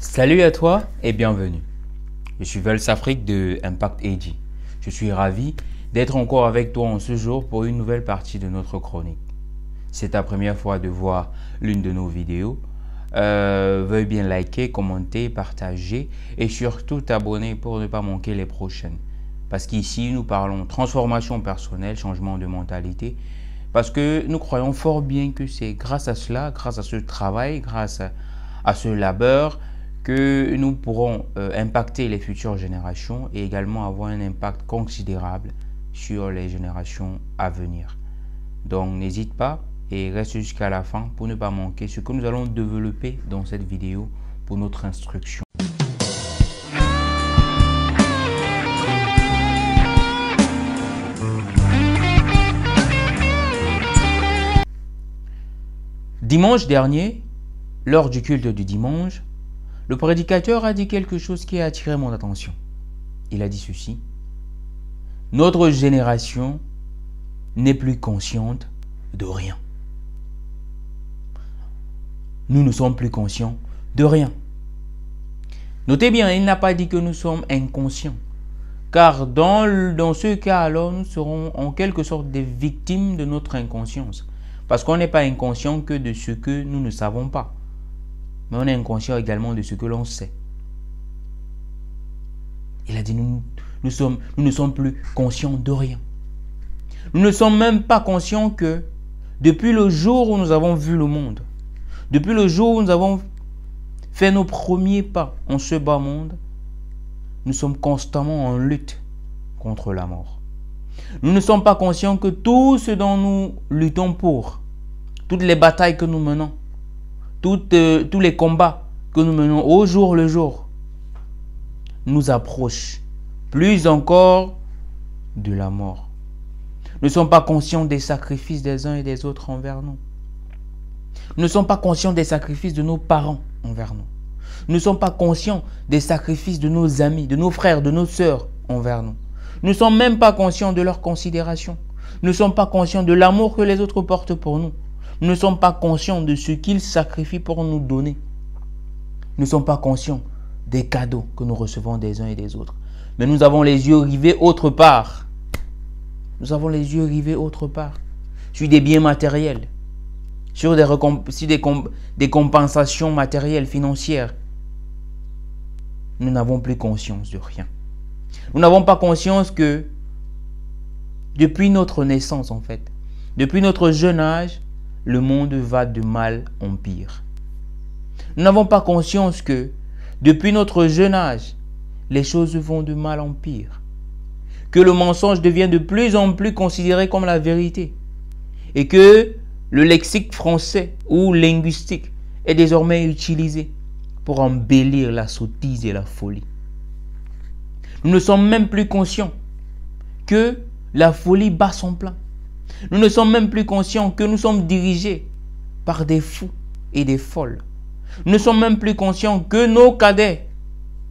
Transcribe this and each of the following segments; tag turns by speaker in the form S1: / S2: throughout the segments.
S1: Salut à toi et bienvenue. Je suis Vels Afrique de Impact AG. Je suis ravi d'être encore avec toi en ce jour pour une nouvelle partie de notre chronique. C'est ta première fois de voir l'une de nos vidéos. Veuille bien liker, commenter, partager et surtout t'abonner pour ne pas manquer les prochaines. Parce qu'ici, nous parlons transformation personnelle, changement de mentalité. Parce que nous croyons fort bien que c'est grâce à cela, grâce à ce travail, grâce à ce labeur, que nous pourrons impacter les futures générations et également avoir un impact considérable sur les générations à venir. Donc n'hésite pas et reste jusqu'à la fin pour ne pas manquer ce que nous allons développer dans cette vidéo pour notre instruction. Dimanche dernier, lors du culte du dimanche, le prédicateur a dit quelque chose qui a attiré mon attention. Il a dit ceci: notre génération n'est plus consciente de rien. Nous ne sommes plus conscients de rien. Notez bien, il n'a pas dit que nous sommes inconscients. Car dans ce cas, alors, nous serons en quelque sorte des victimes de notre inconscience. Parce qu'on n'est pas inconscient que de ce que nous ne savons pas. Mais on est inconscient également de ce que l'on sait. Il a dit, nous ne sommes plus conscients de rien. Nous ne sommes même pas conscients que depuis le jour où nous avons vu le monde, depuis le jour où nous avons fait nos premiers pas en ce bas monde, nous sommes constamment en lutte contre la mort. Nous ne sommes pas conscients que tout ce dont nous luttons pour, toutes les batailles que nous menons, tous les combats que nous menons au jour le jour, nous approchent plus encore de la mort. Nous ne sommes pas conscients des sacrifices des uns et des autres envers nous. Nous ne sommes pas conscients des sacrifices de nos parents envers nous. Nous ne sommes pas conscients des sacrifices de nos amis, de nos frères, de nos sœurs envers nous. Nous ne sommes même pas conscients de leur considération. Nous ne sommes pas conscients de l'amour que les autres portent pour nous. Nous ne sommes pas conscients de ce qu'ils sacrifient pour nous donner. Nous ne sommes pas conscients des cadeaux que nous recevons des uns et des autres. Mais nous avons les yeux rivés autre part. Nous avons les yeux rivés autre part. Sur des biens matériels. Sur des compensations matérielles, financières. Nous n'avons plus conscience de rien. Nous n'avons pas conscience que depuis notre naissance en fait, depuis notre jeune âge, le monde va de mal en pire. Nous n'avons pas conscience que depuis notre jeune âge, les choses vont de mal en pire. Que le mensonge devient de plus en plus considéré comme la vérité. Et que le lexique français ou linguistique est désormais utilisé pour embellir la sottise et la folie. Nous ne sommes même plus conscients que la folie bat son plein. Nous ne sommes même plus conscients que nous sommes dirigés par des fous et des folles. Nous ne sommes même plus conscients que nos cadets,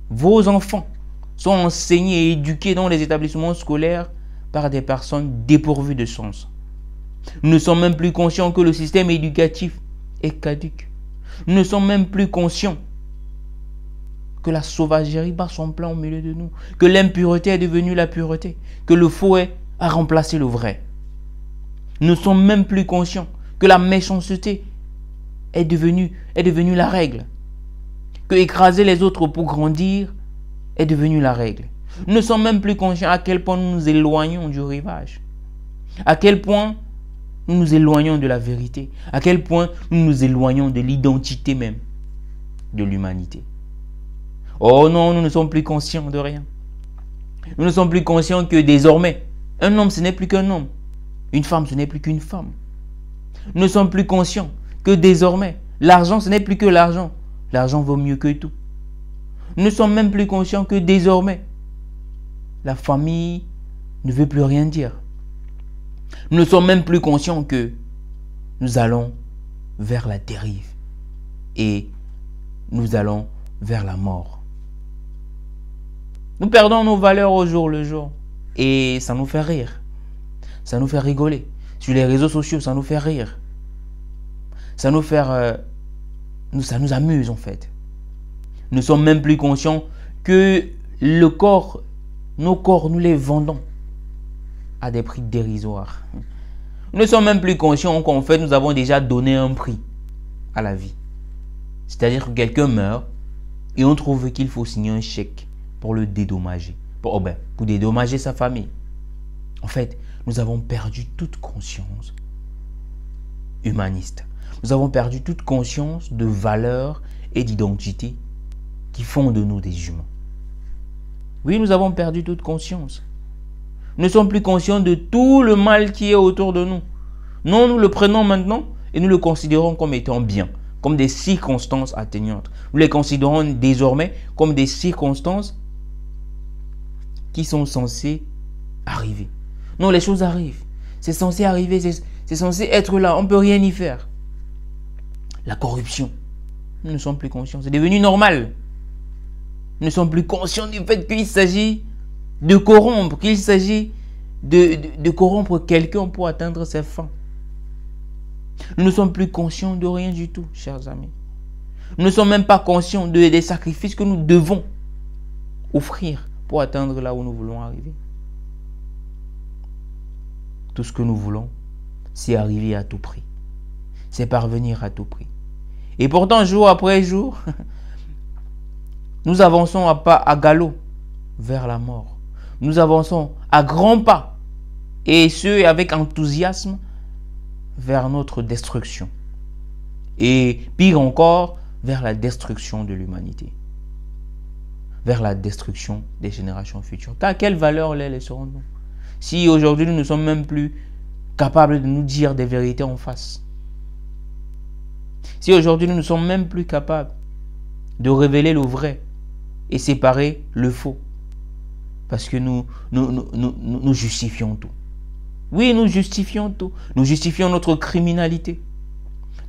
S1: vos enfants, sont enseignés et éduqués dans les établissements scolaires par des personnes dépourvues de sens. Nous ne sommes même plus conscients que le système éducatif est caduc. Nous ne sommes même plus conscients que la sauvagerie bat son plein au milieu de nous, que l'impureté est devenue la pureté, que le faux a remplacé le vrai. Nous ne sommes même plus conscients que la méchanceté est devenue la règle, que écraser les autres pour grandir est devenu la règle. Nous ne sommes même plus conscients à quel point nous nous éloignons du rivage, à quel point nous nous éloignons de la vérité, à quel point nous nous éloignons de l'identité même de l'humanité. Oh non, nous ne sommes plus conscients de rien. Nous ne sommes plus conscients que désormais, un homme ce n'est plus qu'un homme, une femme ce n'est plus qu'une femme. Nous ne sommes plus conscients que désormais, l'argent ce n'est plus que l'argent. L'argent vaut mieux que tout. Nous ne sommes même plus conscients que désormais, la famille ne veut plus rien dire. Nous ne sommes même plus conscients que nous allons vers la dérive et nous allons vers la mort. Nous perdons nos valeurs au jour le jour et ça nous fait rire, ça nous fait rigoler. Sur les réseaux sociaux, ça nous fait rire. Ça nous amuse en fait. Nous ne sommes même plus conscients que nos corps, nous les vendons à des prix dérisoires. Nous ne sommes même plus conscients qu'en fait, nous avons déjà donné un prix à la vie. C'est-à-dire que quelqu'un meurt et on trouve qu'il faut signer un chèque pour le dédommager, pour dédommager sa famille. En fait, nous avons perdu toute conscience humaniste. Nous avons perdu toute conscience de valeur et d'identité qui font de nous des humains. Oui, nous avons perdu toute conscience. Nous ne sommes plus conscients de tout le mal qui est autour de nous. Non, nous le prenons maintenant et nous le considérons comme étant bien, comme des circonstances atteignantes. Nous les considérons désormais comme des circonstances qui sont censées arriver. Non, les choses arrivent. C'est censé arriver, c'est censé être là. On ne peut rien y faire. La corruption. Nous ne sommes plus conscients. C'est devenu normal. Nous ne sommes plus conscients du fait qu'il s'agit de corrompre, qu'il s'agit de corrompre quelqu'un pour atteindre ses fins. Nous ne sommes plus conscients de rien du tout, chers amis. Nous ne sommes même pas conscients des sacrifices que nous devons offrir pour atteindre là où nous voulons arriver. Tout ce que nous voulons, c'est arriver à tout prix. C'est parvenir à tout prix. Et pourtant, jour après jour, nous avançons à pas à galop vers la mort. Nous avançons à grands pas, et ce, avec enthousiasme, vers notre destruction. Et pire encore, vers la destruction de l'humanité. Vers la destruction des générations futures. Car quelle valeur les laisserons-nous si aujourd'hui nous ne sommes même plus capables de nous dire des vérités en face? Si aujourd'hui nous ne sommes même plus capables de révéler le vrai et séparer le faux, parce que nous justifions tout. Oui, nous justifions tout. Nous justifions notre criminalité.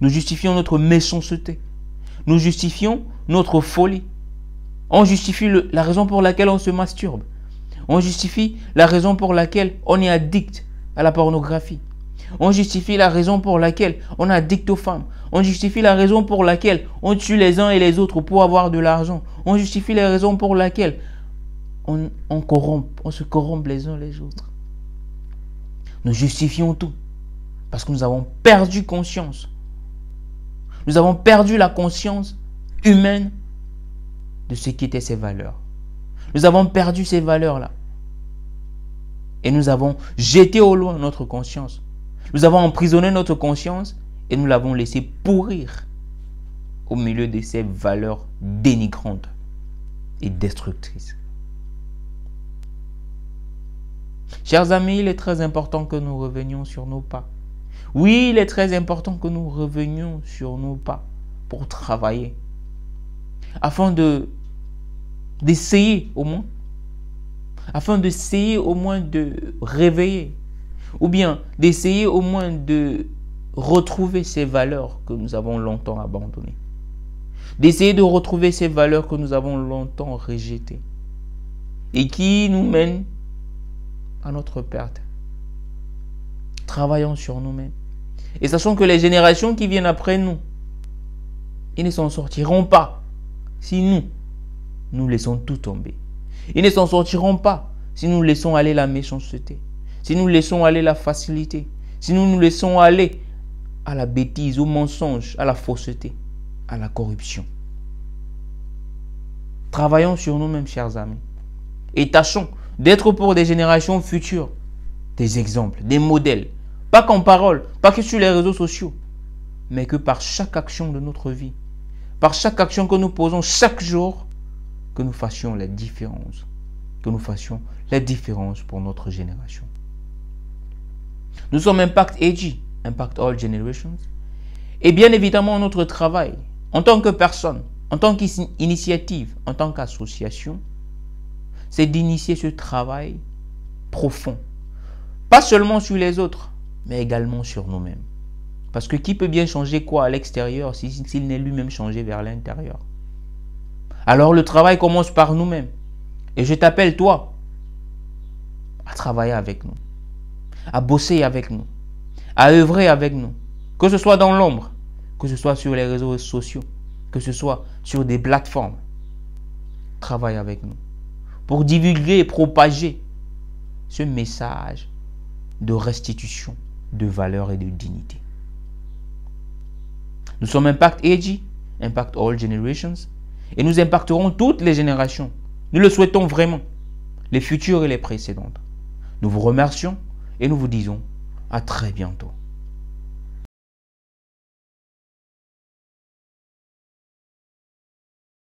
S1: Nous justifions notre méchanceté. Nous justifions notre folie. On justifie la raison pour laquelle on se masturbe. On justifie la raison pour laquelle on est addict à la pornographie. On justifie la raison pour laquelle on est addict aux femmes. On justifie la raison pour laquelle on tue les uns et les autres pour avoir de l'argent. On justifie les raisons pour laquelle on se corrompt les uns les autres. Nous justifions tout parce que nous avons perdu conscience. Nous avons perdu la conscience humaine de ce qu'étaient ces valeurs. Nous avons perdu ces valeurs-là. Et nous avons jeté au loin notre conscience. Nous avons emprisonné notre conscience et nous l'avons laissé pourrir au milieu de ces valeurs dénigrantes et destructrices. Chers amis, il est très important que nous revenions sur nos pas. Oui, il est très important que nous revenions sur nos pas pour travailler. Afin d'essayer au moins de réveiller, ou bien d'essayer au moins de retrouver ces valeurs que nous avons longtemps abandonnées, d'essayer de retrouver ces valeurs que nous avons longtemps rejetées et qui nous mènent à notre perte. Travaillons sur nous-mêmes et sachons que les générations qui viennent après nous, ils ne s'en sortiront pas si nous laissons tout tomber. Ils ne s'en sortiront pas si nous laissons aller la méchanceté, si nous laissons aller la facilité, si nous nous laissons aller à la bêtise, au mensonge, à la fausseté, à la corruption. Travaillons sur nous-mêmes, chers amis, et tâchons d'être pour des générations futures des exemples, des modèles, pas qu'en parole, pas que sur les réseaux sociaux, mais que par chaque action de notre vie, par chaque action que nous posons chaque jour, que nous fassions la différence, pour notre génération. Nous sommes Impact AG, Impact All Generations, et bien évidemment notre travail, en tant que personne, en tant qu'initiative, en tant qu'association, c'est d'initier ce travail profond. Pas seulement sur les autres, mais également sur nous-mêmes. Parce que qui peut bien changer quoi à l'extérieur s'il n'est lui-même changé vers l'intérieur? Alors le travail commence par nous-mêmes. Et je t'appelle toi à travailler avec nous, à bosser avec nous, à œuvrer avec nous. Que ce soit dans l'ombre, que ce soit sur les réseaux sociaux, que ce soit sur des plateformes. travaillent avec nous pour divulguer et propager ce message de restitution, de valeur et de dignité. Nous sommes Impact AG, Impact All Generations, et nous impacterons toutes les générations. Nous le souhaitons vraiment, les futures et les précédentes. Nous vous remercions et nous vous disons à très bientôt.